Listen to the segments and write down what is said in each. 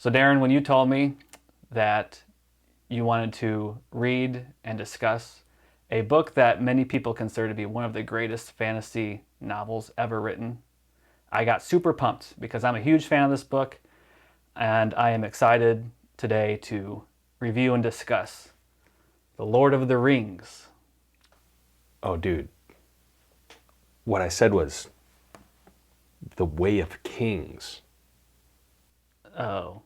So Darrin, when you told me that you wanted to read and discuss a book that many people consider to be one of the greatest fantasy novels ever written, I got super pumped because I'm a huge fan of this book, and I am excited today to review and discuss The Lord of the Rings. Oh, dude. What I said was The Way of Kings. Oh.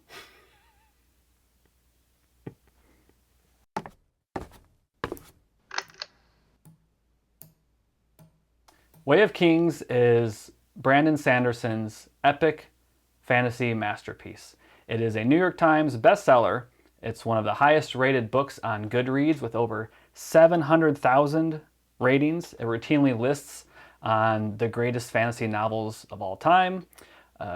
Way of Kings is Brandon Sanderson's epic fantasy masterpiece. It is a New York Times bestseller. It's one of the highest rated books on Goodreads with over 700,000 ratings. It routinely lists on the greatest fantasy novels of all time.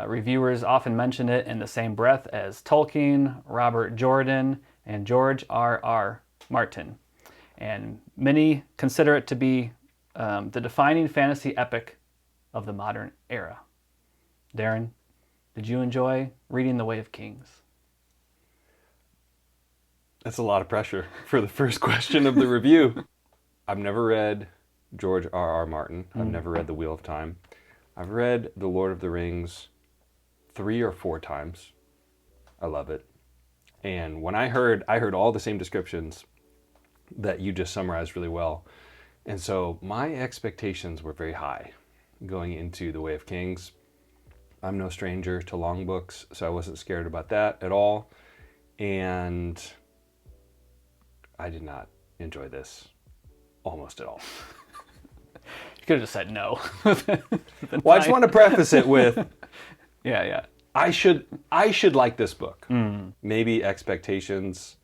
Reviewers often mention it in the same breath as Tolkien, Robert Jordan, and George R.R. Martin. And many consider it to be the defining fantasy epic of the modern era. Darrin, did you enjoy reading The Way of Kings? That's a lot of pressure for the first question of the review. I've never read George R.R. Martin. I've never read The Wheel of Time. I've read The Lord of the Rings 3 or 4 times. I love it. And when I heard all the same descriptions that you just summarized really well. And so my expectations were very high going into The Way of Kings. I'm no stranger to long books, so I wasn't scared about that at all. And I did not enjoy this almost at all. You could have just said no. Well, I just want to preface it with, Yeah. I should like this book. Maybe expectations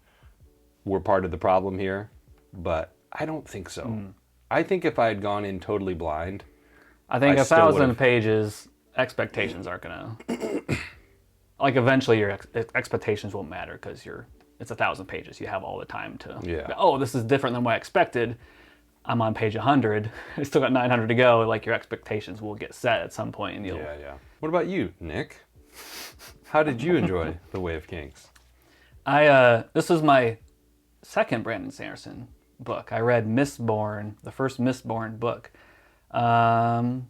were part of the problem here, but I don't think so. I think if I had gone in totally blind, I think I 1,000 pages, expectations aren't gonna... like, eventually your expectations won't matter because it's 1,000 pages. You have all the time to... Yeah. Oh, this is different than what I expected. I'm on page 100. I still got 900 to go. Like, your expectations will get set at some point, and you'll... Yeah. What about you, Nick? How did you enjoy The Way of Kings? This was my second Brandon Sanderson book. I read Mistborn, the first Mistborn book, 8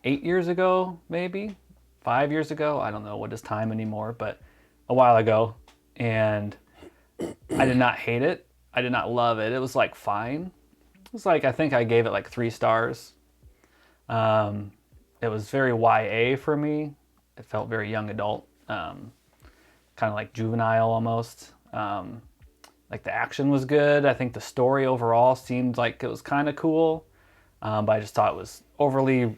years ago, maybe 5 years ago. I don't know what is time anymore, but a while ago. And I did not hate it. I did not love it. It was like fine. It was like, I think I gave it like 3 stars. It was very YA for me. It felt very young adult, kind of like juvenile almost. Like the action was good. I think the story overall seemed like it was kind of cool, but I just thought it was overly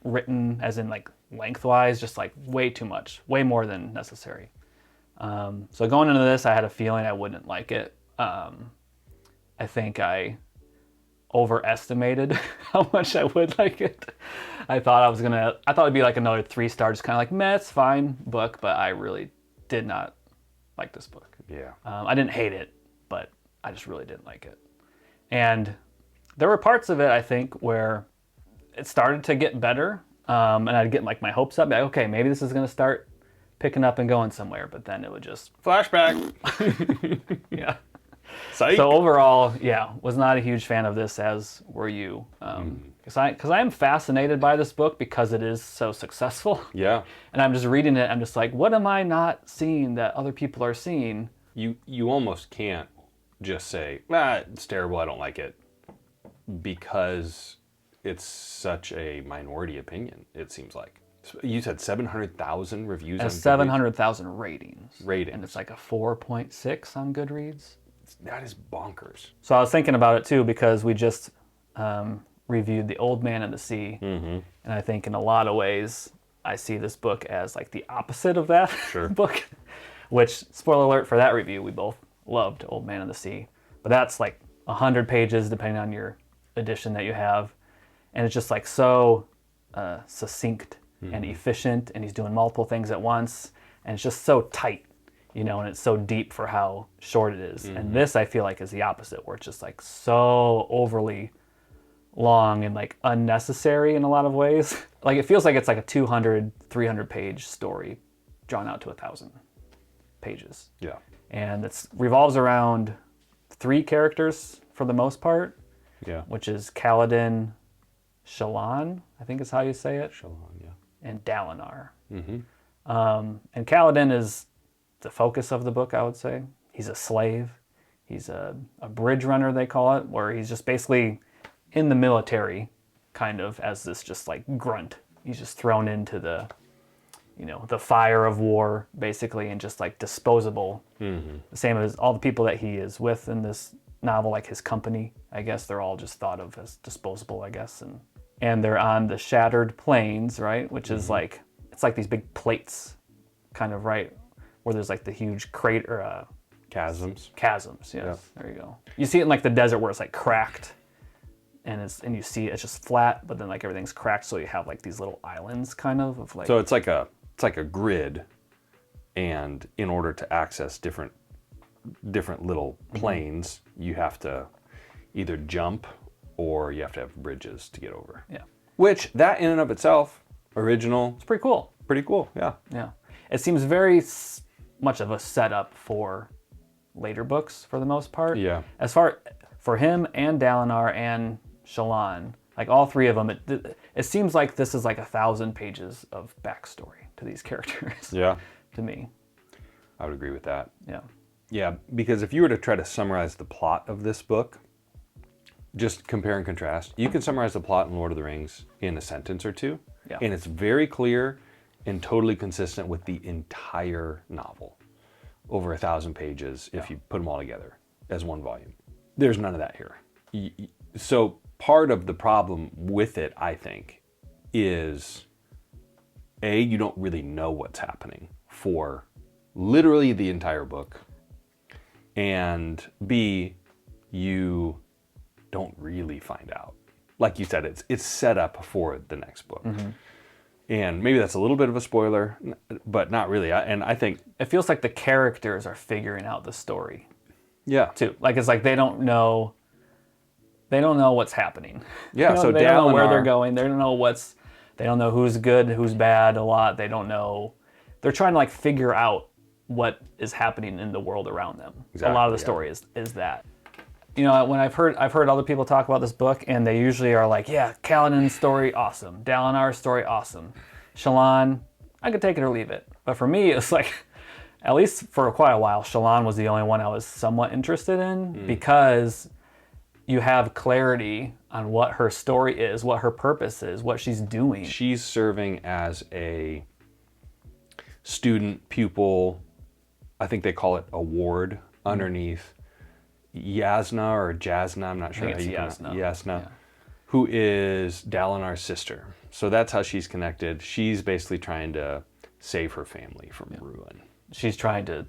written, as in like lengthwise, just like way too much, way more than necessary. So going into this, I had a feeling I wouldn't like it. I think I overestimated how much I would like it. I thought it'd be like another 3 stars, kind of like, meh, it's fine book, but I really did not like this book. Yeah. I didn't hate it, but I just really didn't like it. And there were parts of it, I think, where it started to get better, and I'd get like my hopes up, like, okay, maybe this is going to start picking up and going somewhere, but then it would just... Flashback. Yeah. Psych. So overall, yeah, was not a huge fan of this, as were you. Because I am fascinated by this book because it is so successful. Yeah. And I'm just reading it, I'm just like, what am I not seeing that other people are seeing? You almost can't just say, it's terrible, I don't like it, because it's such a minority opinion, it seems like. You said 700,000 reviews on Goodreads? 700,000 ratings. Ratings. And it's like a 4.6 on Goodreads. That is bonkers. So I was thinking about it too, because we just reviewed The Old Man and the Sea. And I think in a lot of ways, I see this book as like the opposite of that book. Which, spoiler alert for that review, we both loved Old Man and the Sea. But that's like 100 pages, depending on your edition that you have. And it's just like so succinct and efficient, and he's doing multiple things at once. And it's just so tight, and it's so deep for how short it is. And this, I feel like, is the opposite, where it's just like so overly long and like unnecessary in a lot of ways. Like, it feels like it's like a 200, 300 page story drawn out to 1,000. pages. Yeah. And it revolves around 3 characters for the most part, Yeah. which is Kaladin, Shallan, I think is how you say it, Shalom, yeah. and Dalinar. Mm-hmm. And Kaladin is the focus of the book, I would say. He's a slave. He's a bridge runner, they call it, where he's just basically in the military, kind of as this just like grunt. He's just thrown into the, the fire of war, basically, and just like disposable. Mm-hmm. The same as all the people that he is with in this novel, like his company, I guess they're all just thought of as disposable, I guess. And they're on the Shattered Plains, right? Which is like, it's like these big plates, kind of, right? Where there's like the huge crater, Chasms. Chasms, yes. Yeah. There you go. You see it in like the desert where it's like cracked, and you see it's just flat, but then like everything's cracked, so you have like these little islands, kind of like. So it's like a grid, and in order to access different little planes, you have to either jump or you have to have bridges to get over. Yeah. Which that in and of itself, original. It's pretty cool. Pretty cool. Yeah. Yeah. It seems very much of a setup for later books for the most part. Yeah. As far for him and Dalinar and Shallan, like all 3 of them, it seems like this is like 1,000 pages of backstory to these characters. Yeah. To me. I would agree with that. Yeah. Yeah, because if you were to try to summarize the plot of this book, just compare and contrast, you can summarize the plot in Lord of the Rings in a sentence or 2. Yeah. And it's very clear and totally consistent with the entire novel. Over 1,000 pages if you put them all together as one volume. There's none of that here. So part of the problem with it, I think, is A, you don't really know what's happening for literally the entire book. And B, you don't really find out. Like you said, it's set up for the next book. Mm-hmm. And maybe that's a little bit of a spoiler, but not really. And I think it feels like the characters are figuring out the story. Yeah. Too. Like it's like they don't know what's happening. Yeah. So they don't know where they're going. They don't know who's good, who's bad a lot. They don't know. They're trying to like figure out what is happening in the world around them. Exactly, a lot of the story is that. When I've heard other people talk about this book, and they usually are like, yeah, Kaladin's story, awesome. Dalinar's story, awesome. Shallan, I could take it or leave it. But for me, it's like, at least for quite a while, Shallan was the only one I was somewhat interested in because you have clarity on what her story is, what her purpose is, what she's doing. She's serving as a student, pupil, I think they call it a ward, underneath Yasna or Jasna, I'm not sure how you pronounce it. Yasna, who is Dalinar's sister. So that's how she's connected. She's basically trying to save her family from ruin. She's trying to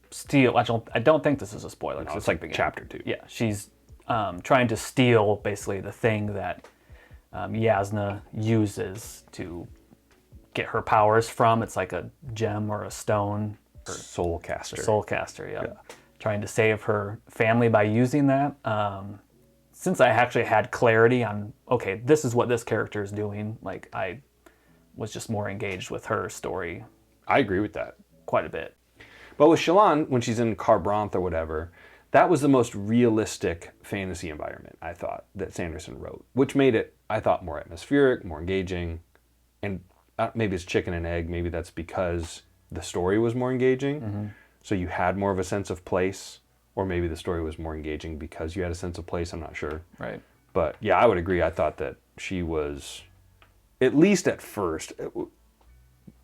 steal. I don't think this is a spoiler. No, it's like chapter 2. Yeah, she's trying to steal basically the thing that Yasna uses to get her powers from. It's like a gem or a stone. Soul caster. Soul caster, yeah. Trying to save her family by using that. Since I actually had clarity on, okay, this is what this character is doing, like I was just more engaged with her story. I agree with that. Quite a bit. But with Shallan, when she's in Kharbranth or whatever, that was the most realistic fantasy environment, I thought, that Sanderson wrote, which made it, I thought, more atmospheric, more engaging. And maybe it's chicken and egg. Maybe that's because the story was more engaging. Mm-hmm. So you had more of a sense of place, or maybe the story was more engaging because you had a sense of place. I'm not sure. Right. But yeah, I would agree. I thought that she was, at least at first,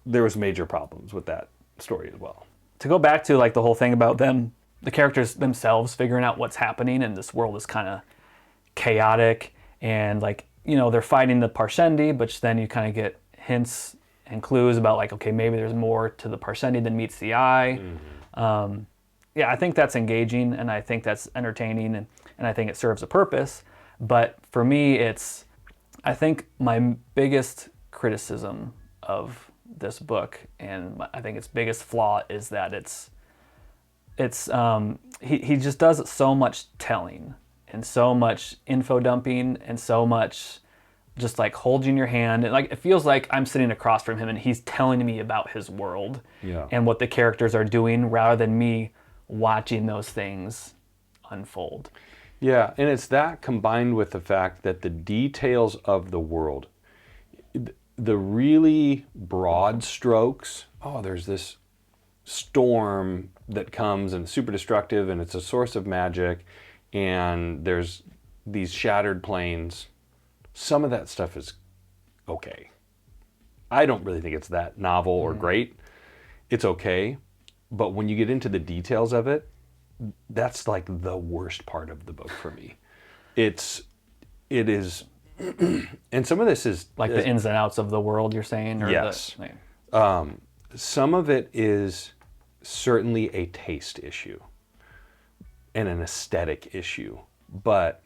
there was major problems with that story as well. To go back to like the whole thing about them, the characters themselves figuring out what's happening, and this world is kind of chaotic, and like, they're fighting the Parshendi, but then you kind of get hints and clues about like, okay, maybe there's more to the Parshendi than meets the eye. Mm-hmm. I think that's engaging, and I think that's entertaining, and I think it serves a purpose. But for me, I think my biggest criticism of this book, and I think its biggest flaw, is that he just does so much telling and so much info dumping and so much just like holding your hand. And like it feels like I'm sitting across from him and he's telling me about his world and what the characters are doing rather than me watching those things unfold. Yeah, and it's that combined with the fact that the details of the world, the really broad strokes, there's this storm that comes and it's super destructive and it's a source of magic and there's these shattered planes. Some of that stuff is okay. I don't really think it's that novel or great. It's okay. But when you get into the details of it, that's like the worst part of the book for me. It is, and some of this is like the ins and outs of the world you're saying? Or yes. Some of it is certainly a taste issue and an aesthetic issue. But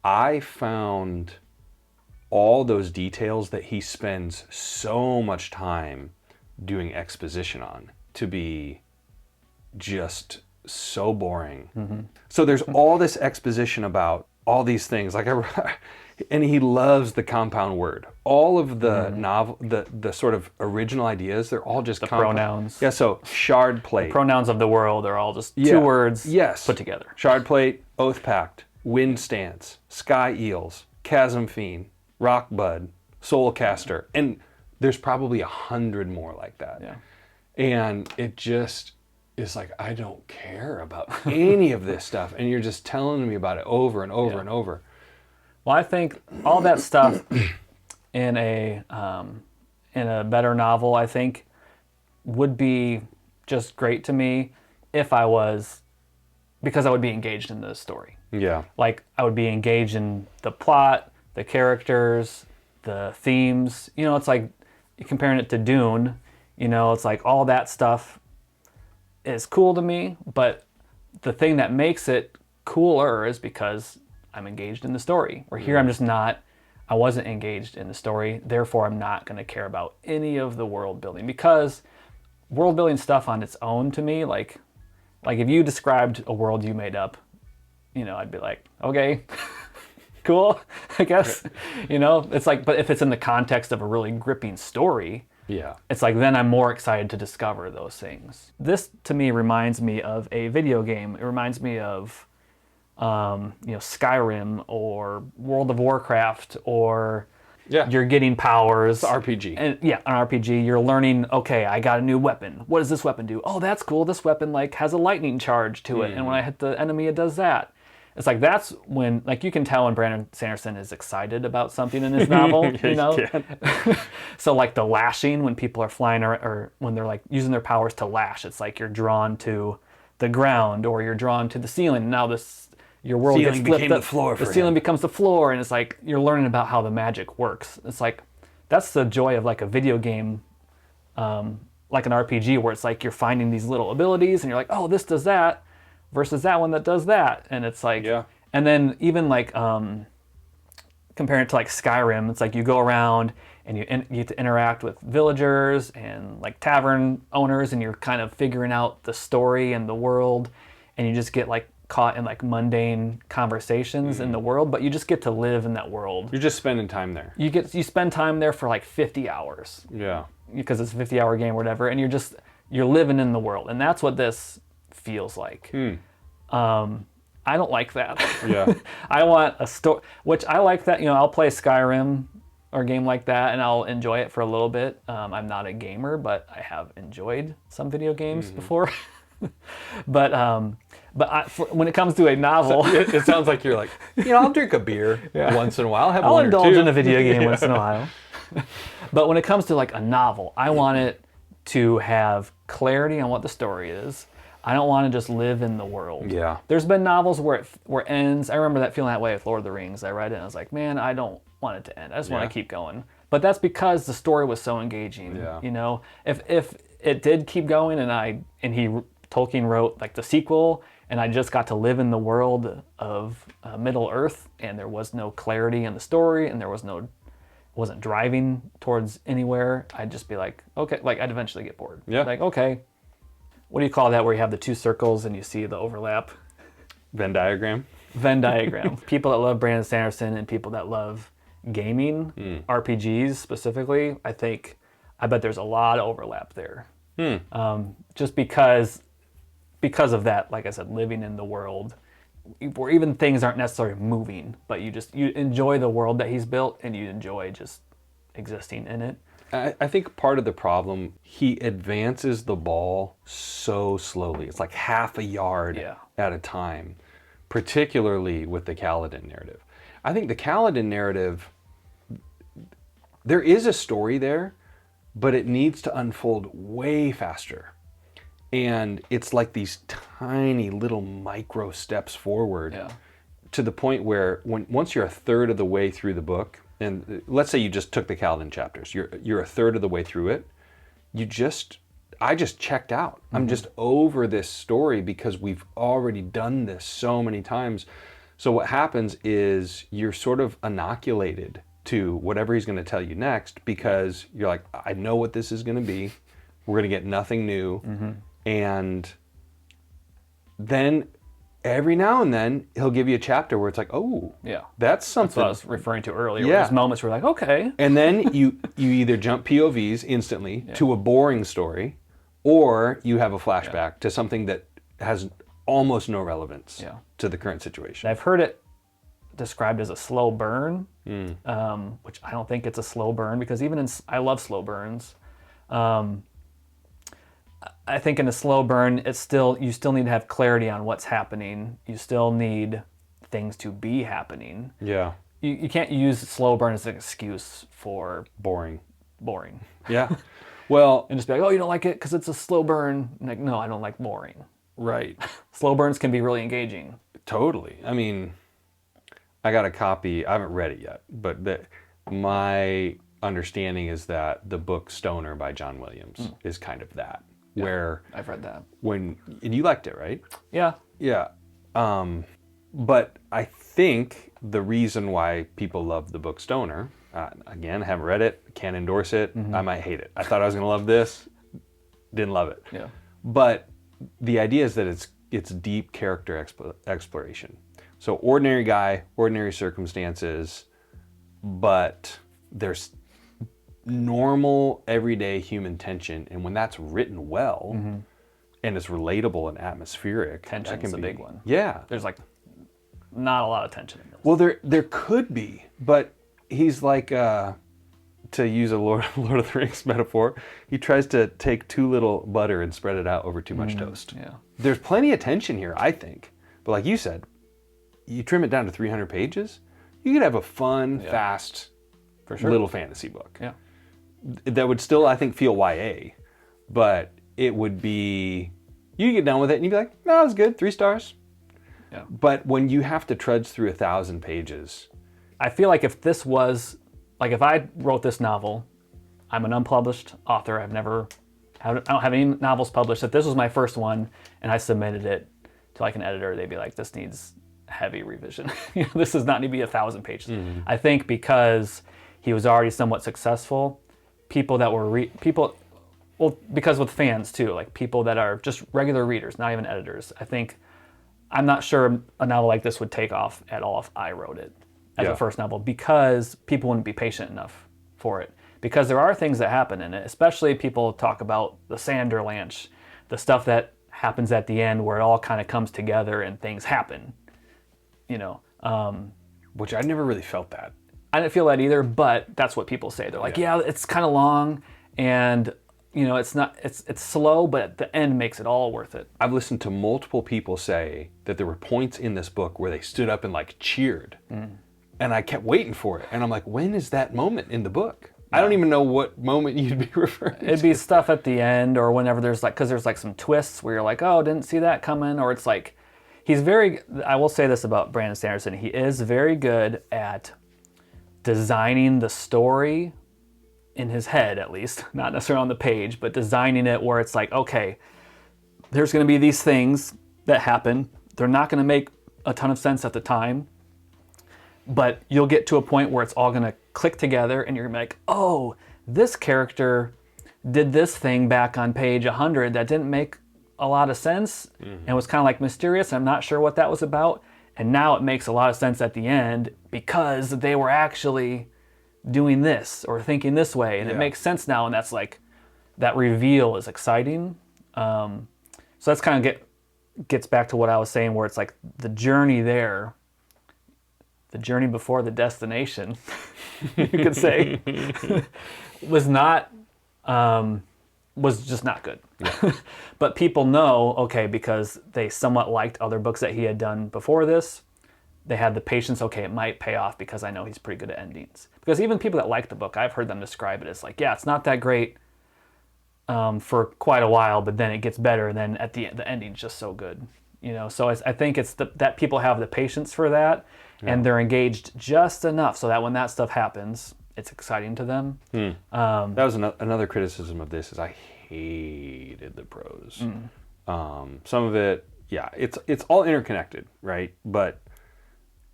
I found all those details that he spends so much time doing exposition on to be just so boring. So there's all this exposition about all these things, like and he loves the compound word. All of the novel, the sort of original ideas, they're all just the pronouns. Yeah, so shard plate. The pronouns of the world are all just two words put together. Shard plate, oath pact, wind stance, sky eels, chasm fiend, rock bud, soul caster, and there's probably 100 more like that. Yeah. And it just is like, I don't care about any of this stuff, and you're just telling me about it over and over and over. Well, I think all that stuff in a better novel, I think, would be just great to me if I was, because I would be engaged in the story. Yeah. Like I would be engaged in the plot, the characters, the themes. You know, it's like comparing it to Dune. You know, it's like all that stuff is cool to me, but the thing that makes it cooler is because I'm engaged in the story. Where here I'm just not, I wasn't engaged in the story, therefore I'm not going to care about any of the world building, because world building stuff on its own to me, like if you described a world you made up, you know, I'd be like, okay, cool, I guess. You know, it's like, but if it's in the context of a really gripping story, it's like then I'm more excited to discover those things. This to me reminds me of a video game. It reminds me of Skyrim or World of Warcraft, or you're getting powers. It's RPG. And an RPG. You're learning, okay, I got a new weapon. What does this weapon do? Oh, that's cool. This weapon like has a lightning charge to it. And when I hit the enemy, it does that. It's like that's when, like, you can tell when Brandon Sanderson is excited about something in his novel, you know? So like the lashing, when people are flying or when they're like using their powers to lash, it's like you're drawn to the ground or you're drawn to the ceiling. Now your world gets flipped. The ceiling becomes the floor, and it's like you're learning about how the magic works. It's like that's the joy of like a video game, like an RPG, where it's like you're finding these little abilities, and you're like, oh, this does that, versus that one that does that, and it's like, and then even like comparing it to like Skyrim, it's like you go around and you get to interact with villagers and like tavern owners, and you're kind of figuring out the story and the world, and you just get like caught in like mundane conversations in the world, but you just get to live in that world. You're just spending time there. You spend time there for like 50 hours. Yeah. Because it's a 50-hour game or whatever, and you're living in the world, and that's what this feels like. I don't like that. Yeah. I want a story, which I like that, you know, I'll play Skyrim or a game like that and I'll enjoy it for a little bit. I'm not a gamer, but I have enjoyed some video games before. But when it comes to a novel, so it sounds like you're like, you know, I'll drink a beer once in a while. I'll indulge in a video game once in a while. But when it comes to like a novel, I want it to have clarity on what the story is. I don't want to just live in the world. Yeah. There's been novels where it ends. I remember that feeling that way with Lord of the Rings. I read it and I was like, man, I don't want it to end. I just want to keep going. But that's because the story was so engaging. Yeah. You know, if it did keep going and Tolkien wrote like the sequel, and I just got to live in the world of Middle Earth, and there was no clarity in the story, and wasn't driving towards anywhere, I'd just be like, okay, like I'd eventually get bored. Yeah. Like, okay, what do you call that where you have the two circles and you see the overlap? Venn diagram. Venn diagram. People that love Brandon Sanderson and people that love gaming, RPGs specifically, I bet there's a lot of overlap there. Just because of that, like I said, living in the world where even things aren't necessarily moving, but you enjoy the world that he's built and you enjoy just existing in it. I think part of the problem, he advances the ball so slowly. It's like half a yard at a time, particularly with the Kaladin narrative. I think the Kaladin narrative, there is a story there, but it needs to unfold way faster. And it's like these tiny little micro steps forward to the point where once you're a third of the way through the book, and let's say you just took the Kaladin chapters, you're a third of the way through it, I just checked out. I'm just over this story because we've already done this so many times. So what happens is you're sort of inoculated to whatever he's going to tell you next because you're like, I know what this is going to be. We're going to get nothing new. And then every now and then he'll give you a chapter where it's like, oh, that's something. That's what I was referring to earlier. There's moments where you're like, okay. And then you either jump POVs instantly to a boring story, or you have a flashback to something that has almost no relevance to the current situation. I've heard it described as a slow burn, which I don't think it's a slow burn because I love slow burns. I think in a slow burn, you still need to have clarity on what's happening. You still need things to be happening. Yeah. You can't use slow burn as an excuse for boring. Yeah. Well, and just be like, oh, you don't like it because it's a slow burn. Like, no, I don't like boring. Right. Slow burns can be really engaging. Totally. I mean, I got a copy. I haven't read it yet, but my understanding is that the book Stoner by John Williams is kind of that. Where I've read that. And you liked it, right? Yeah. Yeah. But I think the reason why people love the book Stoner, again, I haven't read it, can't endorse it, I might hate it. I thought I was going to love this, didn't love it. Yeah. But the idea is that it's deep character exploration. So ordinary guy, ordinary circumstances, but there's normal, everyday human tension. And when that's written well and it's relatable and atmospheric, tension's a big one. Yeah. There's like not a lot of tension in this. Well, there could be, but he's like, to use a Lord of the Rings metaphor, he tries to take too little butter and spread it out over too much toast. Yeah. There's plenty of tension here, I think. But like you said, you trim it down to 300 pages, you could have a fun, fast, little fantasy book. Yeah. That would still, I think, feel YA, but it would be, you get done with it and you'd be like, no, it was good, 3 stars. Yeah. But when you have to trudge through 1,000 pages. I feel like if this was, like if I wrote this novel, I'm an unpublished author, I don't have any novels published. If this was my first one and I submitted it to like an editor, they'd be like, this needs heavy revision. This does not need to be 1,000 pages. I think because he was already somewhat successful, people that were because with fans too, like people that are just regular readers, not even editors. I'm not sure a novel like this would take off at all if I wrote it as a first novel, because people wouldn't be patient enough for it. Because there are things that happen in it, especially people talk about the Sanderlanche, the stuff that happens at the end where it all kind of comes together and things happen, Which I never really felt that. I didn't feel that either, but that's what people say. They're like, yeah it's kind of long and it's slow, but the end makes it all worth it. I've listened to multiple people say that there were points in this book where they stood up and like cheered. And I kept waiting for it. And I'm like, when is that moment in the book? I don't even know what moment you'd be referring to. It'd be stuff at the end or whenever there's like some twists where you're like, oh, didn't see that coming. Or it's like, I will say this about Brandon Sanderson, he is very good at designing the story in his head, at least, not necessarily on the page, but designing it where it's like, okay, there's going to be these things that happen. They're not going to make a ton of sense at the time, but you'll get to a point where it's all going to click together and you're going to be like, oh, this character did this thing back on page 100 that didn't make a lot of sense and was kind of like mysterious. I'm not sure what that was about. And now it makes a lot of sense at the end because they were actually doing this or thinking this way, and it makes sense now, and that's like, that reveal is exciting. So that's kind of gets back to what I was saying, where it's like the journey there, the journey before the destination, you could say, was just not good. Yeah. But people know, okay, because they somewhat liked other books that he had done before this, they had the patience, okay, it might pay off because I know he's pretty good at endings. Because even people that like the book, I've heard them describe it as like, yeah, it's not that great for quite a while, but then it gets better, and then at the ending's just so good. So I think it's that people have the patience for that, and they're engaged just enough so that when that stuff happens, it's exciting to them. That was another criticism of this, is I hated the prose. Some of it, it's all interconnected, right? But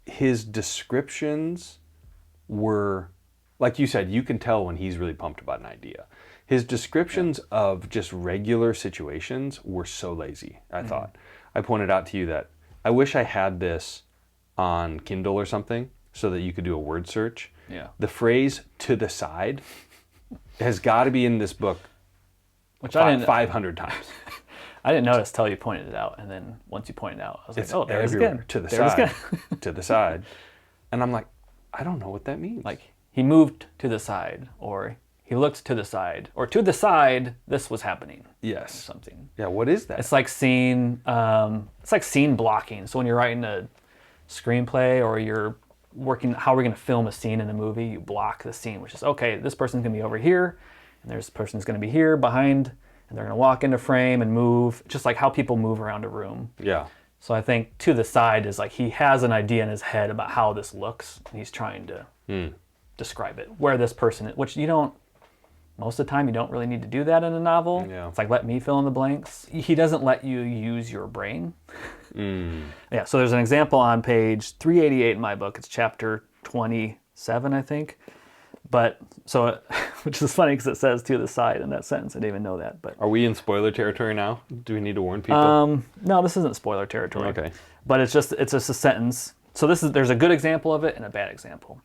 his descriptions were, like you said, you can tell when he's really pumped about an idea. His descriptions of just regular situations were so lazy, I thought. I pointed out to you that I wish I had this on Kindle or something so that you could do a word search. Yeah. The phrase "to the side" has got to be in this book, which I didn't 500 times. I didn't notice till you pointed it out, and then once you pointed it out, I was like, "Oh, there it is everywhere. again." To the side, to the side, and I'm like, I don't know what that means. Like, he moved to the side, or he looked to the side, or to the side, this was happening. Yes. Or something. Yeah. What is that? It's like scene blocking. So when you're writing a screenplay, or you're working, how we're going to film a scene in a movie, you block the scene, which is, okay, this person's going to be over here, and this person's going to be here behind, and they're going to walk into frame and move, just like how people move around a room. Yeah. So I think to the side is like, he has an idea in his head about how this looks, and he's trying to describe it. Where this person is, which most of the time you don't really need to do that in a novel. Yeah. It's like, let me fill in the blanks. He doesn't let you use your brain. Yeah, so there's an example on page 388 in my book. It's chapter 27, I think. But, so, which is funny because it says to the side in that sentence. I didn't even know that. But are we in spoiler territory now? Do we need to warn people? No, this isn't spoiler territory. Okay. But it's just a sentence. So there's a good example of it and a bad example.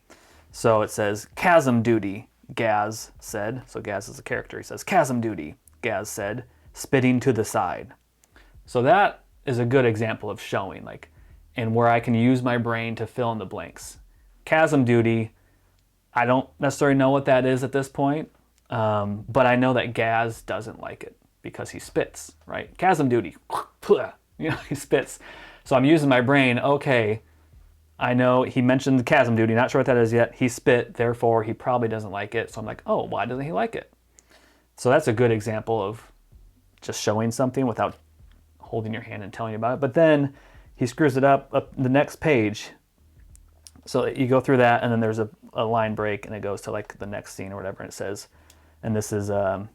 So it says, chasm duty, Gaz said. So Gaz is a character. He says, chasm duty, Gaz said, spitting to the side. So that is a good example of showing, like, and where I can use my brain to fill in the blanks. Chasm duty, I don't necessarily know what that is at this point, but I know that Gaz doesn't like it because he spits, right? Chasm duty, he spits. So I'm using my brain, okay, I know he mentioned the chasm duty, not sure what that is yet. He spit, therefore he probably doesn't like it. So I'm like, oh, why doesn't he like it? So that's a good example of just showing something without holding your hand and telling you about it. But then he screws it up the next page. So you go through that, and then there's a line break, and it goes to like the next scene or whatever, and it says, and this is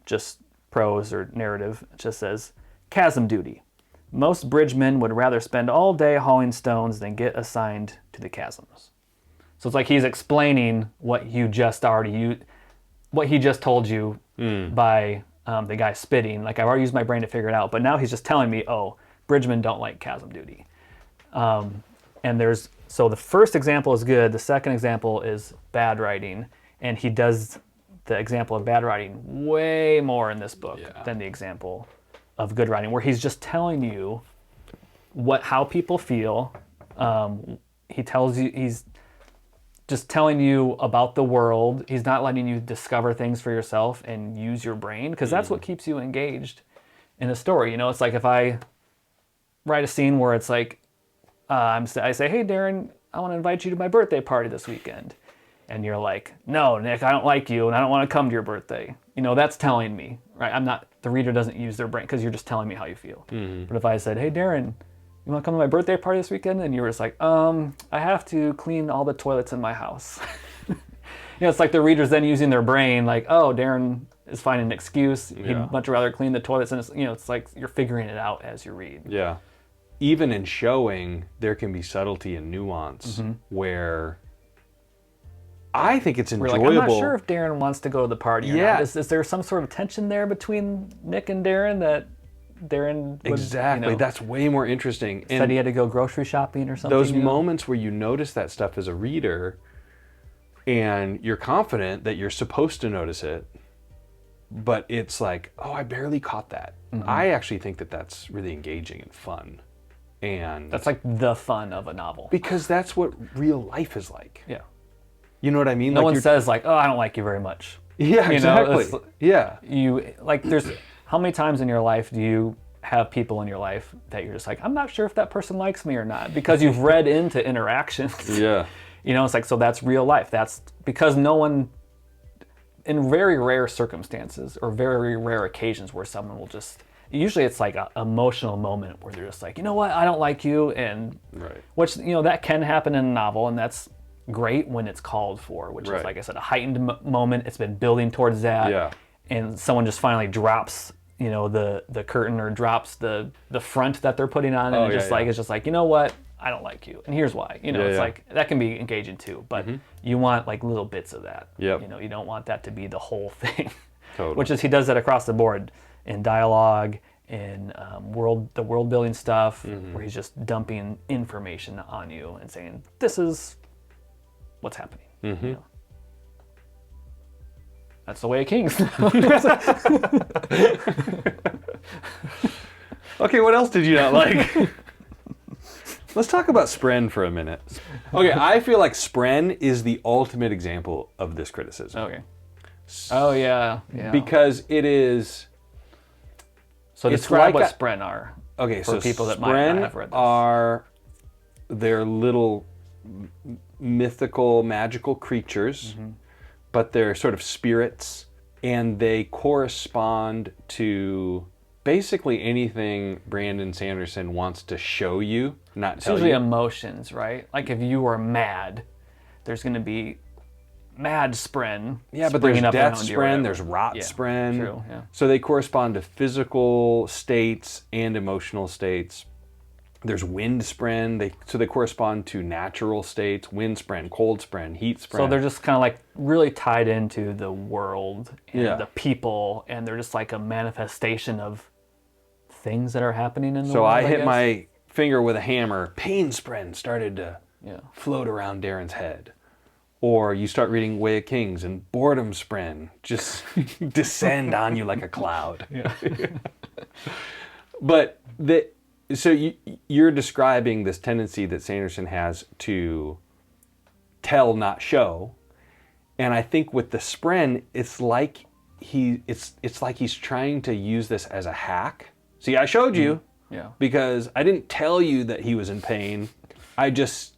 just prose or narrative, it just says, chasm duty. Most bridgemen would rather spend all day hauling stones than get assigned to the chasms. So it's like he's explaining what he just told you by the guy spitting. Like, I've already used my brain to figure it out, but now he's just telling me, oh, bridgemen don't like chasm duty. So the first example is good. The second example is bad writing, and he does the example of bad writing way more in this book than the example of good writing, where he's just telling you how people feel. He's just telling you about the world. He's not letting you discover things for yourself and use your brain, because that's what keeps you engaged in a story. It's like if I write a scene where it's like, I say, hey, Darrin, I want to invite you to my birthday party this weekend. And you're like, no, Nick, I don't like you, and I don't want to come to your birthday. That's telling me, right? The reader doesn't use their brain, because you're just telling me how you feel. But if I said, hey, Darrin, you want to come to my birthday party this weekend? And you were just like, I have to clean all the toilets in my house. It's like the reader's then using their brain, like, oh, Darrin is finding an excuse. He'd much rather clean the toilets. And it's like you're figuring it out as you read. Yeah. Even in showing, there can be subtlety and nuance where I think it's enjoyable. I'm not sure if Darrin wants to go to the party or not. Is there some sort of tension there between Nick and Darrin that Darrin would, exactly. That's way more interesting. Said he had to go grocery shopping or something. Those moments where you notice that stuff as a reader, and you're confident that you're supposed to notice it, but it's like, oh, I barely caught that. I actually think that that's really engaging and fun. And That's like the fun of a novel. because that's what real life is like. Yeah. You know what I mean? No Like one you're- says like, oh, I don't like you very much. Yeah, You know, exactly. it's- Yeah. You like, there's how many times in your life do you have people in your life that you're just like, I'm not sure if that person likes me or not, because you've read into interactions. Yeah. You know, it's like, so that's real life. That's because no one, in very rare circumstances or very rare occasions where someone will just, usually it's like an emotional moment where they're just like, you know what, I don't like you. And Right. which, you know, that can happen in a novel, and that's great when it's called for, which Right. is, like I said, a heightened moment. It's been building towards that. Yeah. And someone just finally drops, you know, the curtain or drops the front that they're putting on, and Oh, it's yeah, just like, yeah. it's just like, you know what, I don't like you, and here's why. You know, Yeah, it's yeah. like, that can be engaging too, but you want like little bits of that. Yep. You know, you don't want that to be the whole thing. Totally. Which is, he does that across the board in dialogue, in the world building stuff, where he's just dumping information on you and saying, this is what's happening. You know? That's the way of Kings. Okay, what else did you not like? Let's talk about Spren for a minute. Okay, I feel like Spren is the ultimate example of this criticism. Okay. Oh yeah, yeah. Because it is... So it's describe like what Spren are. Okay, For so people that might Spren not have read this. are they're little mythical, magical creatures, but they're sort of spirits, and they correspond to basically anything Brandon Sanderson wants to show you, not It's tell usually you. emotions, right? Like if you are mad, there's going to be mad Spren. Yeah, but there's springing up death around you or Spren, whatever. there's rot Yeah, Spren. true, yeah. So they correspond to physical states and emotional states. There's wind Spren, so they correspond to natural states, wind Spren, cold Spren, heat Spren. So they're just kind of like really tied into the world and Yeah. the people, and they're just like a manifestation of things that are happening in the So world. I hit guess. my finger with a hammer, pain Spren started to Yeah. float around Darrin's head. Or you start reading Way of Kings and boredom Spren just descend on you like a cloud. Yeah. But you're describing this tendency that Sanderson has to tell, not show. And I think with the Spren, it's like he's trying to use this as a hack. See, I showed you Yeah. because I didn't tell you that he was in pain. I just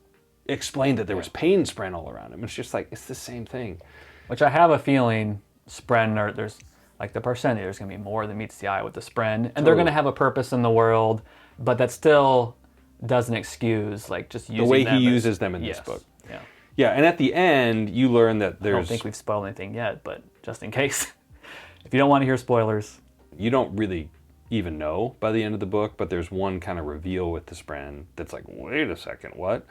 explained that there was pain Spren all around him. It's just like, it's the same thing. Which I have a feeling Spren are, there's like the percentage, there's going to be more than meets the eye with the Spren. And they're going to have a purpose in the world, but that still doesn't excuse like just using The way them he as- uses them in this Yes. book. Yeah. Yeah, and at the end, you learn that I don't there's... think we've spoiled anything yet, but just in case. If you don't want to hear spoilers. You don't really even know by the end of the book, but there's one kind of reveal with the Spren that's like, wait a second, what?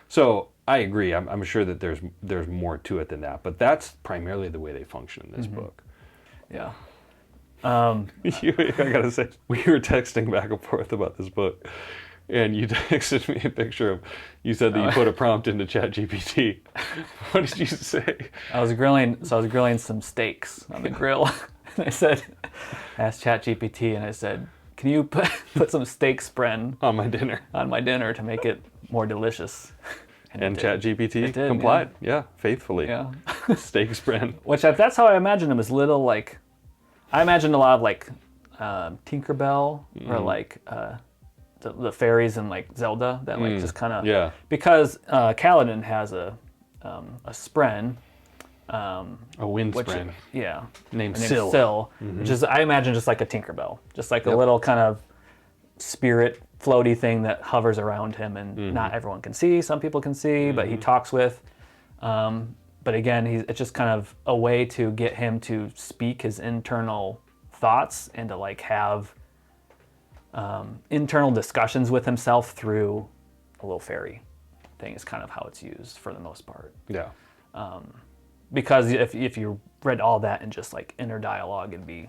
So I agree. I'm sure that there's more to it than that, but that's primarily the way they function in this book. Yeah. I gotta say, we were texting back and forth about this book, and you texted me a picture of, you said that you put a prompt into ChatGPT. What did you say? I was grilling some steaks on the grill. And I said, asked ChatGPT, and I said, can you put some steak Spren On my dinner. on my dinner to make it more delicious? And it did. ChatGPT It did, complied. Yeah, faithfully. Yeah. Steak Spren. Which that's how I imagine them, as little like, I imagined a lot of like Tinkerbell or like the fairies in like Zelda that like just kind of, Yeah. because Kaladin has a Spren. A wind Which, Spren. yeah, Named named Syl. Syl, which is, I imagine, just like a Tinkerbell, just like a little kind of spirit floaty thing that hovers around him, and not everyone can see. Some people can see, but he talks with. But again, it's just kind of a way to get him to speak his internal thoughts and to like have internal discussions with himself through a little fairy thing. Is kind of how it's used for the most part. Yeah. Because if you read all that in just like inner dialogue, it'd be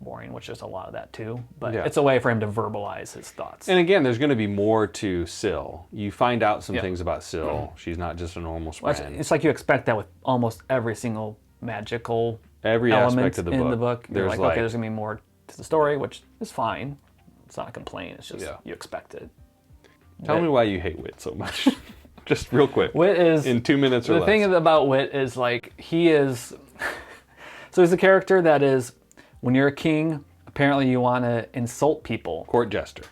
boring, which is a lot of that too. But Yeah. it's a way for him to verbalize his thoughts. And again, there's going to be more to Syl. You find out some things about Syl. She's not just a normal spren. It's like you expect that with almost every single magical Every element aspect of the in book. the book. You're There's like, okay, there's going to be more to the story, which is fine. It's not a complaint. It's just you expect it. Tell me why you hate Wit so much. Just real quick. Wit is... in 2 minutes or less. The thing about Wit is, like, he is... So he's a character that is, when you're a king, apparently you want to insult people. Court jester.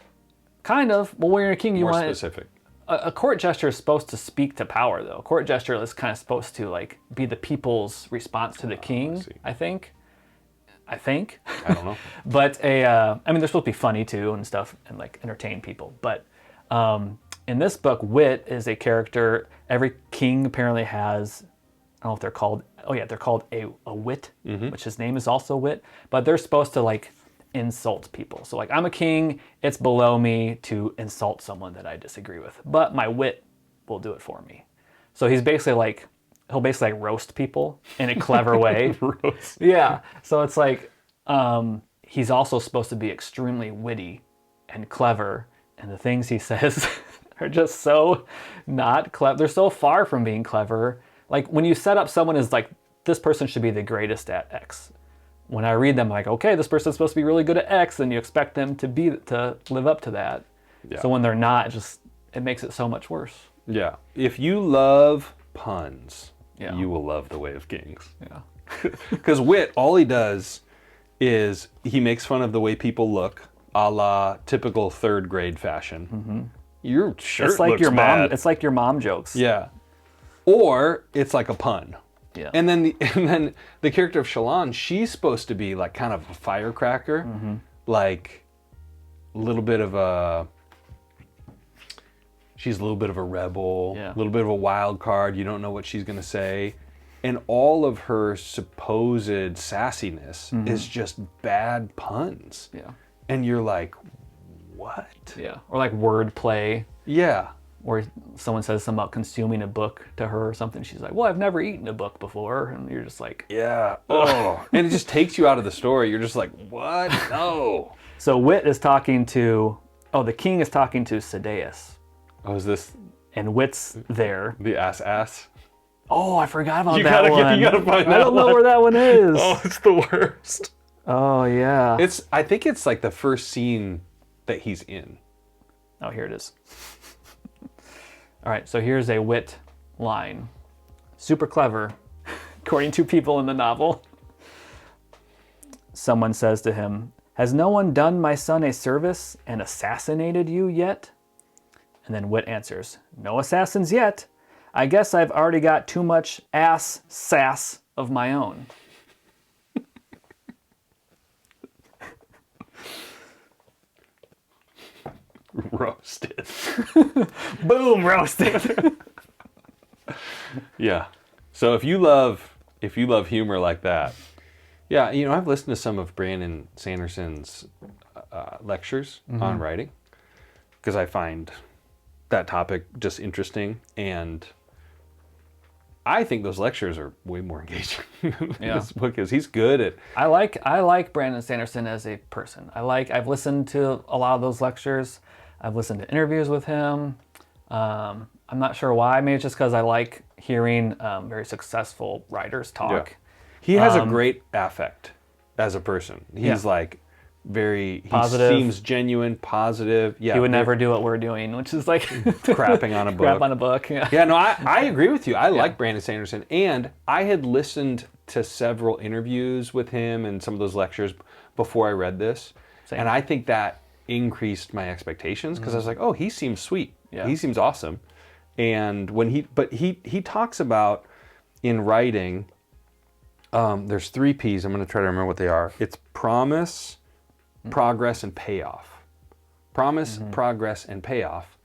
Kind of. Well, when you're a king, you More want... specific. A court jester is supposed to speak to power, though. A court jester is kind of supposed to, like, be the people's response to the king, I think. I don't know. But I mean, they're supposed to be funny, too, and stuff, and, like, entertain people. But in this book, Wit is a character... Every king apparently has... I don't know if they're called... Oh, yeah, they're called a wit, which his name is also Wit. But they're supposed to, like, insult people. So, like, I'm a king. It's below me to insult someone that I disagree with. But my wit will do it for me. So he's basically like... He'll basically, like, roast people in a clever way. Roast. Yeah. So it's like... he's also supposed to be extremely witty and clever. And the things he says are just so not clever. They're so far from being clever. Like, when you set up someone as, like, this person should be the greatest at X. When I read them, I'm like, okay, this person's supposed to be really good at X, and you expect them to live up to that. Yeah. So when they're not, it makes it so much worse. Yeah. If you love puns, Yeah. you will love The Way of Kings. Yeah. Because Wit, all he does is he makes fun of the way people look, a la typical third grade fashion. Mm-hmm. Your shirt it's like looks your bad. mom. It's like your mom jokes. Yeah. Or it's like a pun. Yeah. And then the character of Shallan, she's supposed to be like kind of a firecracker, like a little bit of a. She's a little bit of a rebel, a little bit of a wild card. You don't know what she's going to say. And all of her supposed sassiness is just bad puns. Yeah. And you're like, what? Yeah. Or like wordplay. Yeah. Or someone says something about consuming a book to her or something. She's like, well, I've never eaten a book before. And you're just like... Yeah. Oh. And it just takes you out of the story. You're just like, what? No. So Wit is talking to... Oh, the king is talking to Sadeas. Oh, is this... And Wit's there. The ass? Oh, I forgot about You that gotta, one. You gotta find that I don't know one. where that one is. Oh, it's the worst. Oh, yeah. I think it's like the first scene that he's in. Oh, here it is. All right, so here's a Wit line. Super clever, according to people in the novel. Someone says to him, "Has no one done my son a service and assassinated you yet?" And then Wit answers, "No assassins yet. I guess I've already got too much ass sass of my own." Roasted. Boom, roasted. Yeah. So if you love humor like that, yeah, I've listened to some of Brandon Sanderson's lectures on writing because I find that topic just interesting, and I think those lectures are way more engaging than this book is. He's good at... I like Brandon Sanderson as a person. I've listened to a lot of those lectures. I've listened to interviews with him. I'm not sure why. Maybe it's just because I like hearing very successful writers talk. Yeah. He has a great affect as a person. He's like very positive. He seems genuine, positive. Yeah, he would never do what we're doing, which is like crapping on a book. Crap on a book. Yeah. Yeah. No, I agree with you. I like Brandon Sanderson, and I had listened to several interviews with him and some of those lectures before I read this, and I think that increased my expectations because I was like, oh, he seems sweet. Yeah. He seems awesome. And when he talks about in writing, there's 3 P's. I'm going to try to remember what they are. It's promise, progress, and payoff. Promise, progress, and payoff.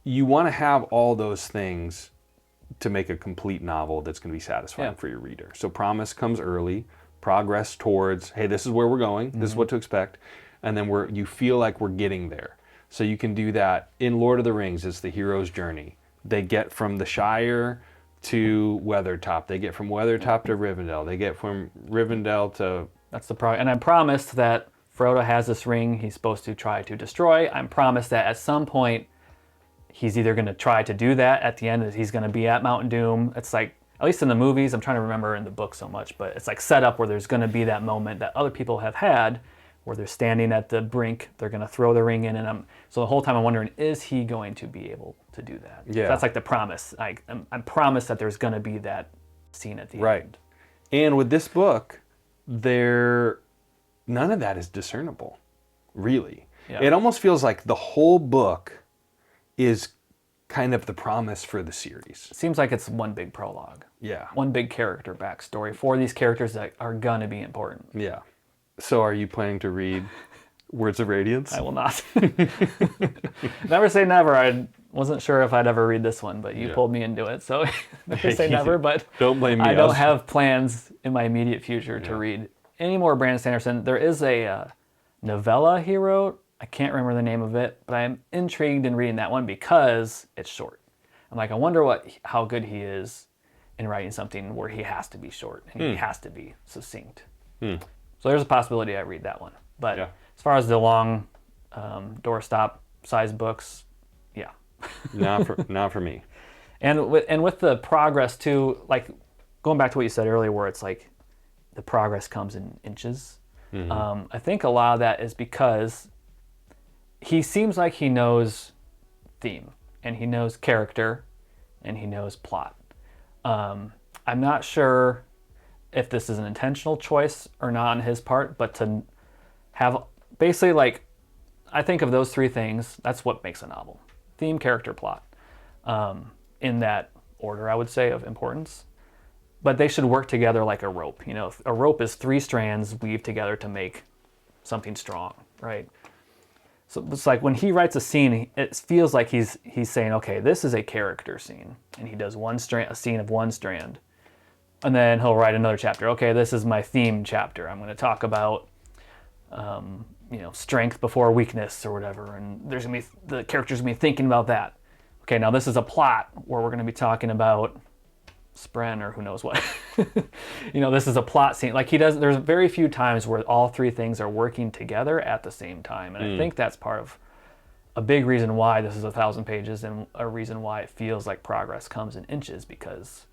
You want to have all those things to make a complete novel that's going to be satisfying for your reader. So promise comes early, progress towards, hey, this is where we're going, this is what to expect, and then you feel like we're getting there. So you can do that in Lord of the Rings. It's the hero's journey. They get from the Shire to Weathertop. They get from Weathertop to Rivendell. They get from Rivendell to That's the problem. And I'm promised that Frodo has this ring he's supposed to try to destroy. I'm promised that at some point he's either going to try to do that at the end, that he's going to be at Mount Doom. It's like, at least in the movies, I'm trying to remember in the book so much, but it's like set up where there's going to be that moment that other people have had where they're standing at the brink, they're going to throw the ring in, and so the whole time I'm wondering, is he going to be able to do that? Yeah. That's like the promise. I'm promised that there's going to be that scene at the end. And with this book, none of that is discernible, really. Yeah. It almost feels like the whole book is kind of the promise for the series. It seems like it's one big prologue. Yeah. One big character backstory for these characters that are going to be important. Yeah. So are you planning to read Words of Radiance? I will not. Never say never. I wasn't sure if I'd ever read this one, but you pulled me into it. So never say never, but don't blame me. I don't have plans in my immediate future to read any more Brandon Sanderson. There is a novella he wrote. I can't remember the name of it, but I'm intrigued in reading that one because it's short. I'm like, I wonder how good he is in writing something where he has to be short and he has to be succinct. So there's a possibility I read that one. But as far as the long doorstop size books, yeah. not for me. And with the progress too, like going back to what you said earlier, where it's like the progress comes in inches. I think a lot of that is because he seems like he knows theme and he knows character and he knows plot. I'm not sure if this is an intentional choice or not on his part, but to have basically, like, I think of those three things, that's what makes a novel. Theme, character, plot. In that order, I would say, of importance. But they should work together like a rope. You know, a rope is 3 strands weaved together to make something strong, right? So it's like when he writes a scene, it feels like he's saying, okay, this is a character scene. And he does a scene of one strand. And then he'll write another chapter. Okay, this is my theme chapter. I'm going to talk about, strength before weakness or whatever. And the character's going to be thinking about that. Okay, now this is a plot where we're going to be talking about Spren or who knows what. This is a plot scene. Like there's very few times where all 3 things are working together at the same time. And I think that's part of a big reason why this is 1,000 pages and a reason why it feels like progress comes in inches, because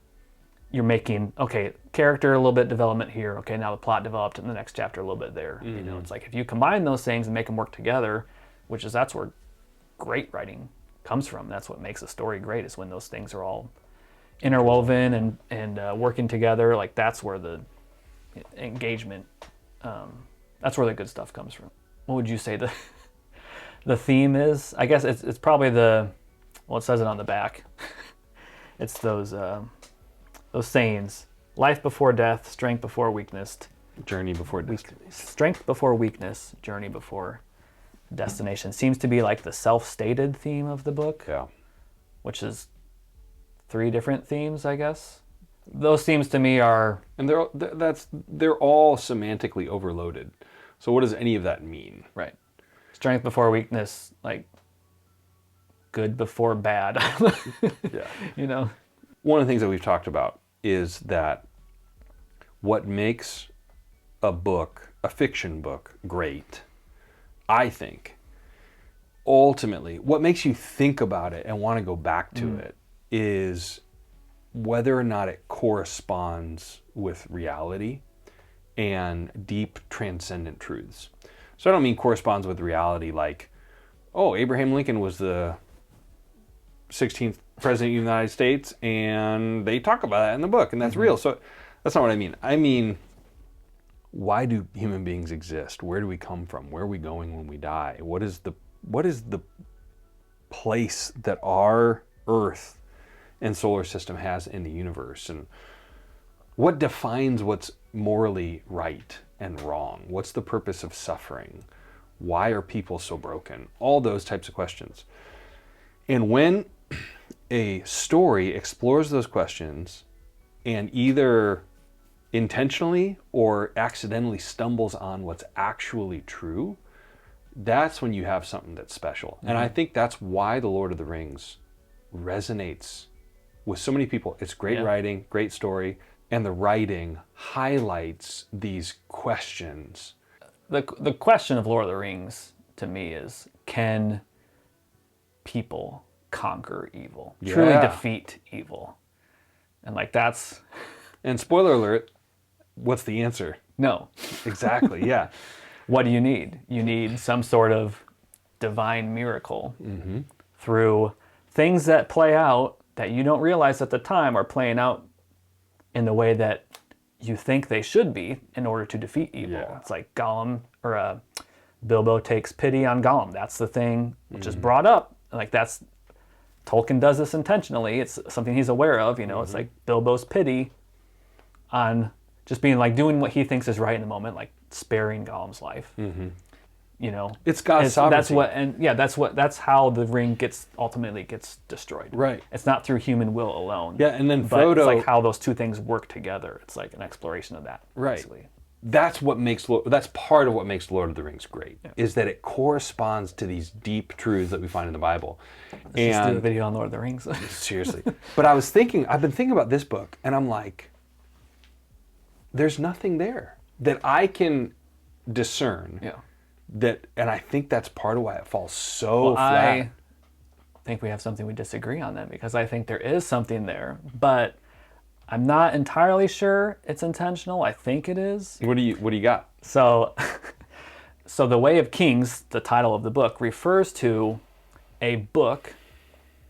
you're making, okay, character, a little bit development here. Okay, now the plot developed in the next chapter a little bit there. It's like if you combine those things and make them work together, that's where great writing comes from. That's what makes a story great, is when those things are all interwoven and working together. Like that's where the engagement, that's where the good stuff comes from. What would you say the theme is? I guess it's probably it says it on the back. It's those sayings: life before death, strength before weakness, journey before destination. Strength before weakness, journey before destination. Seems to be like the self-stated theme of the book. Yeah. Which is 3 different themes, I guess. Those themes to me are... And they're all semantically overloaded. So what does any of that mean? Right. Strength before weakness, like good before bad. Yeah. One of the things that we've talked about is that what makes a fiction book, great, I think, ultimately, what makes you think about it and want to go back to it is whether or not it corresponds with reality and deep transcendent truths. So I don't mean corresponds with reality like, oh, Abraham Lincoln was the 16th president of the United States and they talk about that in the book and that's real. So that's not what I mean. I mean, why do human beings exist? Where do we come from? Where are we going when we die? What is the place that our Earth and solar system has in the universe? And what defines what's morally right and wrong? What's the purpose of suffering? Why are people so broken? All those types of questions. And when a story explores those questions and either intentionally or accidentally stumbles on what's actually true, that's when you have something that's special. And I think that's why The Lord of the Rings resonates with so many people. It's great writing, great story, and the writing highlights these questions. The question of Lord of the Rings to me is, can people conquer evil? Truly Yeah. defeat evil? And like that's And spoiler alert, what's the answer? no. Exactly, yeah. What do you need? You need some sort of divine miracle through things that play out that you don't realize at the time are playing out in the way that you think they should be in order to defeat evil. Yeah. It's like Gollum or Bilbo takes pity on Gollum. That's the thing which is brought up. Like that's Tolkien does this intentionally. It's something he's aware of. You know, it's like Bilbo's pity on just being like doing what he thinks is right in the moment, like sparing Gollum's life. You know, It's God's sovereignty. That's how the ring ultimately gets destroyed. Right. It's not through human will alone. Yeah, and then But Frodo... it's like how those two things work together. It's like an exploration of that. Right. Basically. That's part of what makes Lord of the Rings great, is that it corresponds to these deep truths that we find in the Bible. Let's just do a video on Lord of the Rings. Seriously. But I've been thinking about this book, and I'm like, there's nothing there that I can discern. Yeah. And I think that's part of why it falls so flat. I think we have something we disagree on then, because I think there is something there, but I'm not entirely sure it's intentional. I think it is. What do you got? So The Way of Kings, the title of the book, refers to a book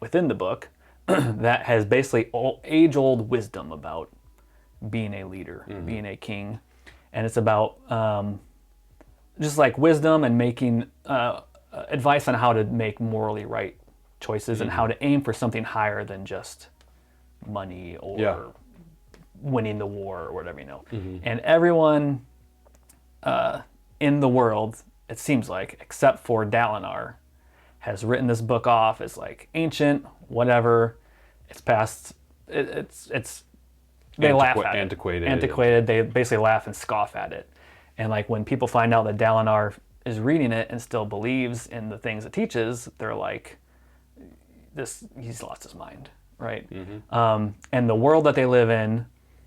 within the book that has basically age-old wisdom about being a leader, being a king. And it's about just like wisdom and making advice on how to make morally right choices and how to aim for something higher than just money or winning the war or whatever, you know. And everyone in the world, it seems like, except for Dalinar, has written this book off as like ancient, whatever. It's past. It's they laugh at it. Antiquated. They basically laugh and scoff at it. And like when people find out that Dalinar is reading it and still believes in the things it teaches, they're like, he's lost his mind, right? And the world that they live in,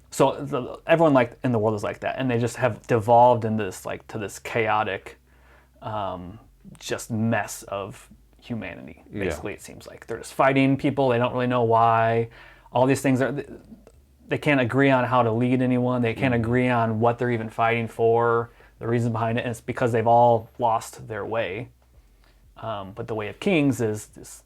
so everyone like in the world is like that, and they just have devolved in this like to this chaotic, just mess of humanity. Basically, it seems like they're just fighting people. They don't really know why. All these things they can't agree on how to lead anyone. They can't agree on what they're even fighting for, the reason behind it, and it's because they've all lost their way. But the Way of Kings is this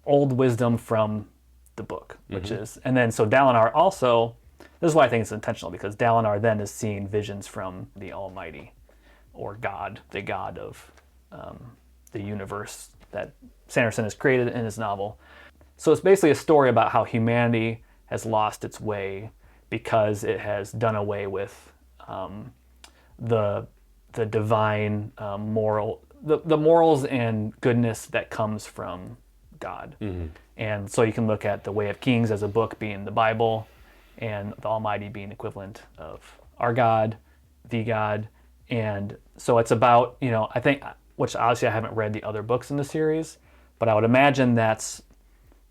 old wisdom from the book, which is, and then so Dalinar also, this is why I think it's intentional, because Dalinar then is seeing visions from the Almighty, or God, the God of the universe that Sanderson has created in his novel. So it's basically a story about how humanity has lost its way because it has done away with the divine moral, the morals and goodness that comes from God. And so you can look at The Way of Kings as a book being the Bible, and the Almighty being equivalent of our God, the God. And so it's about, I think, which obviously I haven't read the other books in the series, but I would imagine that's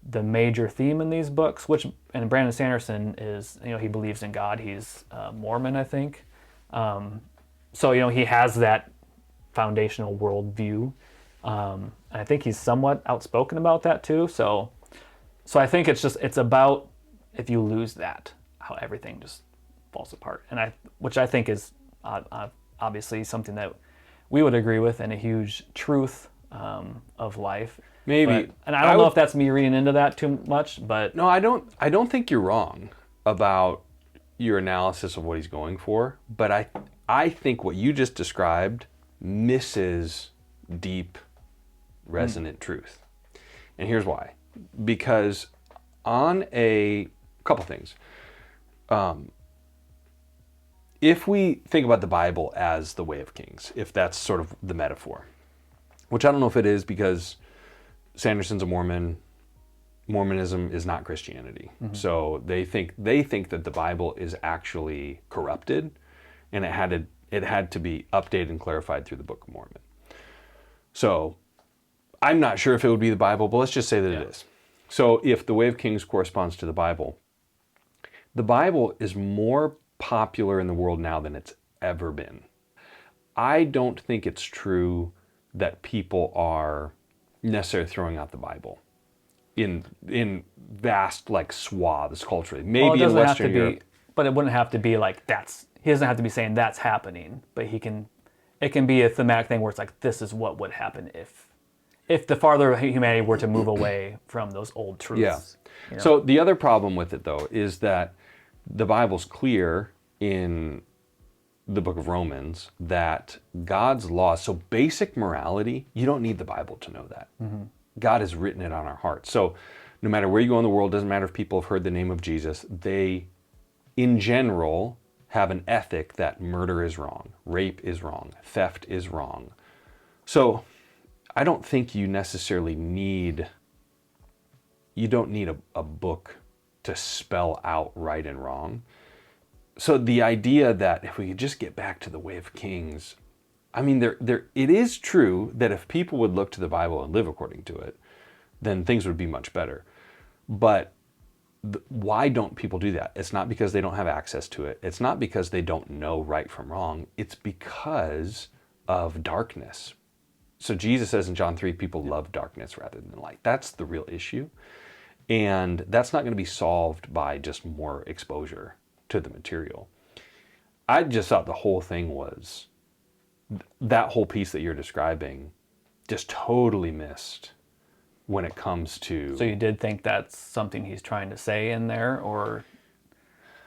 the major theme in these books, and Brandon Sanderson is, he believes in God. He's Mormon, I think. So, he has that foundational worldview. And I think he's somewhat outspoken about that too. So I think it's about, if you lose that, how everything just falls apart. And which I think is obviously something that we would agree with, and a huge truth of life. Maybe. And I don't know if that's me reading into that too much, but... No, I don't think you're wrong about your analysis of what he's going for, but I think what you just described misses deep, resonant truth. And here's why. Because on a couple things. If we think about the Bible as the Way of Kings, if that's sort of the metaphor, which I don't know if it is, because Sanderson's a Mormon. Mormonism is not Christianity. So they think that the Bible is actually corrupted, and it had to be updated and clarified through the Book of Mormon. So I'm not sure if it would be the Bible, but let's just say that it is. So if the Way of Kings corresponds to the Bible, The Bible is more popular in the world now than it's ever been. I don't think it's true that people are necessarily throwing out the Bible in vast like swaths culturally. Maybe in Western Europe. But it wouldn't have to be like he doesn't have to be saying that's happening, but it can be a thematic thing where it's like, this is what would happen if the farther humanity were to move away from those old truths. Yeah. You know? So the other problem with it though is that the Bible's clear in the book of Romans that God's laws, so basic morality, you don't need the Bible to know that. Mm-hmm. God has written it on our hearts. So no matter where you go in the world, doesn't matter if people have heard the name of Jesus, they, in general, have an ethic that murder is wrong, rape is wrong, theft is wrong. So I don't think you necessarily need a book to spell out right and wrong. So the idea that if we could just get back to the way of kings, I mean, it is true that if people would look to the Bible and live according to it, then things would be much better. But why don't people do that? It's not because they don't have access to it. It's not because they don't know right from wrong. It's because of darkness. So Jesus says in John 3, people love darkness rather than light. That's the real issue. And that's not going to be solved by just more exposure to the material. I just thought the whole thing was, that whole piece that you're describing just totally missed when it comes to... So you did think that's something he's trying to say in there, or...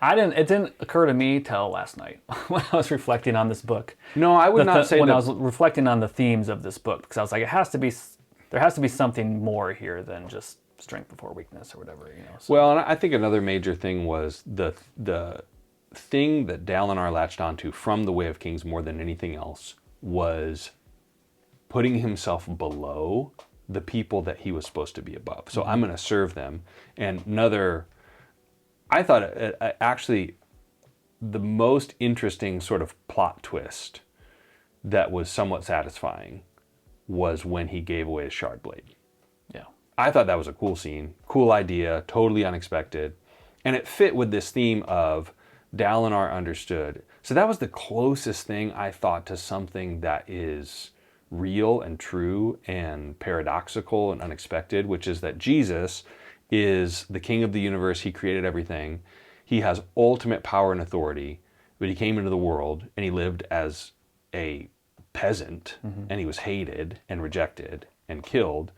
It didn't occur to me till last night when I was reflecting on this book. No, I would not say when that... I was reflecting on the themes of this book, because I was like, there has to be something more here than just strength before weakness or whatever, you know. So. Well, and I think another major thing was the thing that Dalinar latched onto from the Way of Kings more than anything else was putting himself below the people that he was supposed to be above. So I'm going to serve them. And I thought actually the most interesting sort of plot twist that was somewhat satisfying was when he gave away his shard blade. Yeah. I thought that was a cool scene, cool idea, totally unexpected. And it fit with this theme of Dalinar understood. So that was the closest thing I thought to something that is real and true and paradoxical and unexpected, which is that Jesus is the king of the universe. He created everything. He has ultimate power and authority, but he came into the world and he lived as a peasant, and he was hated and rejected and killed.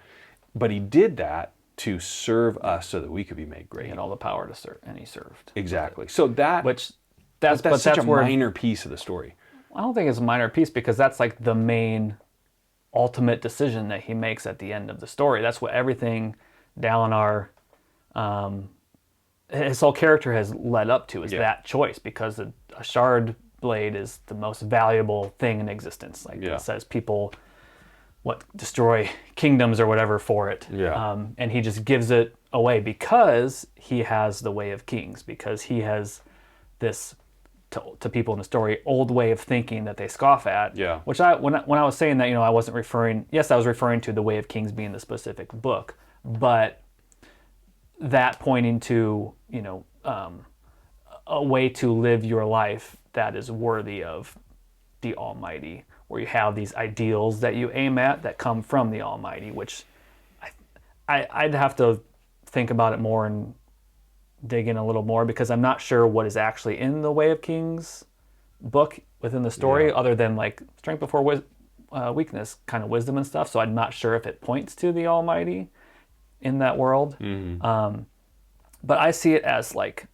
But he did that to serve us so that we could be made great. He had all the power to serve, and he served. Exactly. So that's such a minor piece of the story. I don't think it's a minor piece, because that's like the main ultimate decision that he makes at the end of the story. That's what everything Dalinar, his whole character has led up to, is that choice, because a shard blade is the most valuable thing in existence. Like it says, people destroy kingdoms or whatever for it. Yeah. And he just gives it away because he has the Way of Kings, because he has this, to people in the story, old way of thinking that they scoff at. Yeah. Which when I was saying that, I wasn't referring, yes, I was referring to the Way of Kings being the specific book, but that pointing to, a way to live your life that is worthy of the Almighty, where you have these ideals that you aim at that come from the Almighty, which I'd have to think about it more and dig in a little more, because I'm not sure what is actually in the Way of Kings book within the story, other than like strength before weakness, kind of wisdom and stuff. So I'm not sure if it points to the Almighty in that world. But I see it as like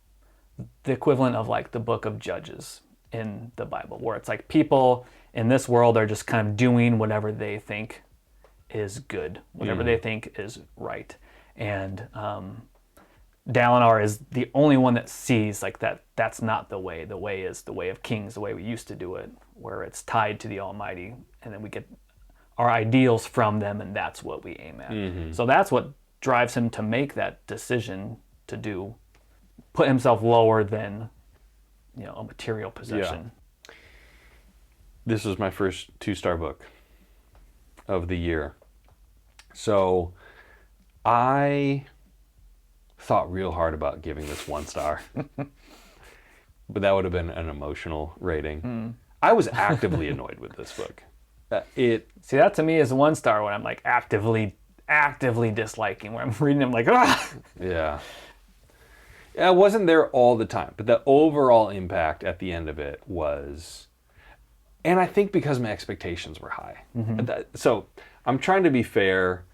the equivalent of like the book of Judges in the Bible, where it's like people in this world are just kind of doing whatever they think is good, whatever they think is right. And Dalinar is the only one that sees like that's not the way. The way is the Way of Kings, the way we used to do it, where it's tied to the Almighty, and then we get our ideals from them, and that's what we aim at. So that's what drives him to make that decision to put himself lower than a material possession. Yeah. This was my first 2-star book of the year. So I thought real hard about giving this 1 star. But that would have been an emotional rating. I was actively annoyed with this book. See, that to me is 1 star when I'm like actively disliking, where I'm reading them like, ah! Yeah. I wasn't there all the time, but the overall impact at the end of it was, and I think because my expectations were high. So I'm trying to be fair.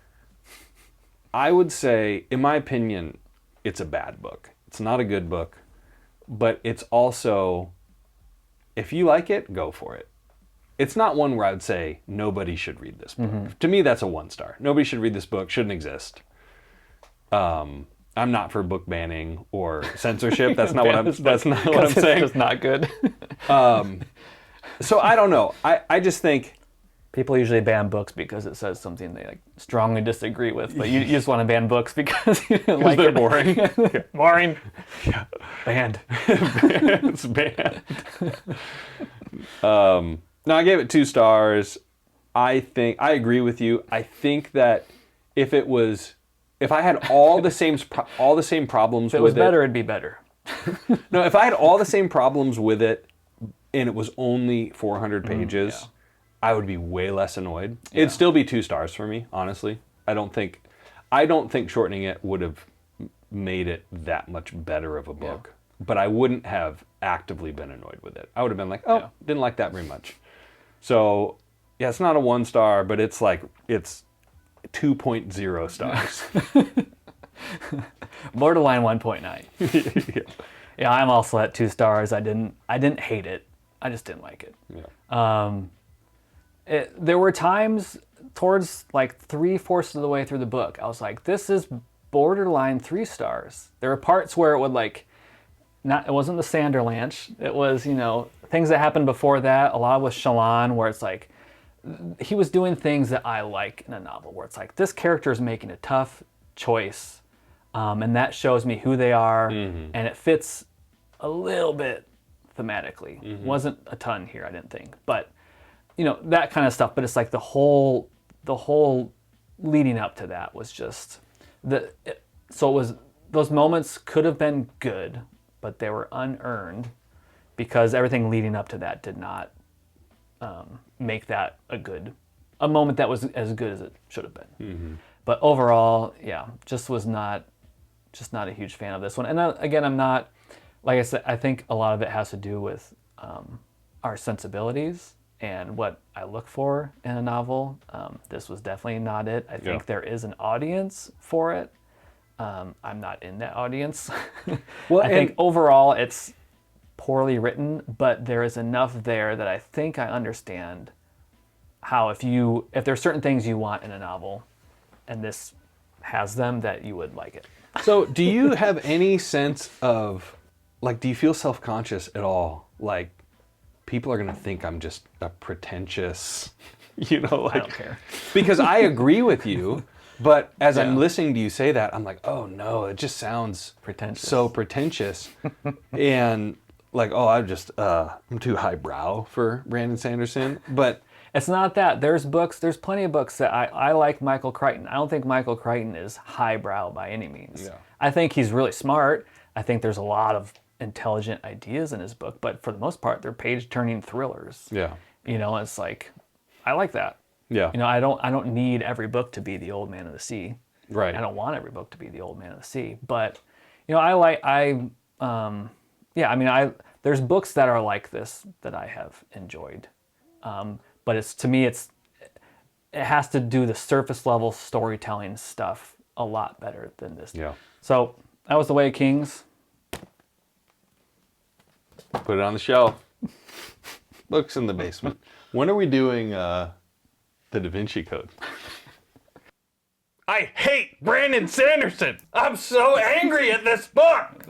I would say, in my opinion, it's a bad book. It's not a good book, but it's also, if you like it, go for it. It's not one where I would say nobody should read this book. To me, that's a 1 star. Nobody should read this book. Shouldn't exist. I'm not for book banning or censorship. That's not what I'm. That's not what I'm saying. It's just not good. So I don't know. I just think people usually ban books because it says something they like strongly disagree with. But you just want to ban books because you like they're it. boring. Boring. Yeah. Banned. It's banned. No, I gave it 2 stars. I agree with you. I think that if I had all the same problems with it. If it was better, it'd be better. No, if I had all the same problems with it and it was only 400 pages, I would be way less annoyed. Yeah. It'd still be 2 stars for me, honestly. I don't think shortening it would have made it that much better of a book. Yeah. But I wouldn't have actively been annoyed with it. I would have been like, didn't like that very much. So, yeah, it's not a 1 star, but it's 2.0 stars. Borderline 1.9. Yeah, I'm also at 2 stars. I didn't hate it. I just didn't like it. Yeah. There were times towards like 3/4 of the way through the book, I was like, this is borderline 3 stars. There were parts where it would it wasn't the Sanderlanche. It was, things that happened before that. A lot with Shallan, where it's like, he was doing things that I like in a novel, where it's like, this character is making a tough choice, and that shows me who they are, and it fits a little bit thematically. Wasn't a ton here, I didn't think, but that kind of stuff. But it's like the whole leading up to that was just those moments could have been good, but they were unearned because everything leading up to that did not make that a moment that was as good as it should have been. But overall, just not a huge fan of this one. And again, I'm not, like I said, I think a lot of it has to do with our sensibilities and what I look for in a novel. This was definitely not it. I think there is an audience for it. I'm not in that audience. Well, I think overall it's poorly written, but there is enough there that I think I understand how if there's certain things you want in a novel and this has them, that you would like it. So do you have any sense of, do you feel self-conscious at all? Like, people are going to think I'm just a pretentious, I don't care. Because I agree with you, but as I'm listening to you say that, I'm like, oh no, it just sounds so pretentious. And I'm too highbrow for Brandon Sanderson. But it's not that. There's plenty of books that I like Michael Crichton. I don't think Michael Crichton is highbrow by any means. Yeah. I think he's really smart. I think there's a lot of intelligent ideas in his book, but for the most part, they're page-turning thrillers. Yeah. It's like, I like that. Yeah. I don't need every book to be The Old Man of the Sea. Right. I don't want every book to be The Old Man of the Sea. But, there's books that are like this that I have enjoyed. But it has to do the surface level storytelling stuff a lot better than this. Yeah. So that was The Way of Kings. Put it on the shelf. Books in the basement. When are we doing the Da Vinci Code? I hate Brandon Sanderson. I'm so angry at this book.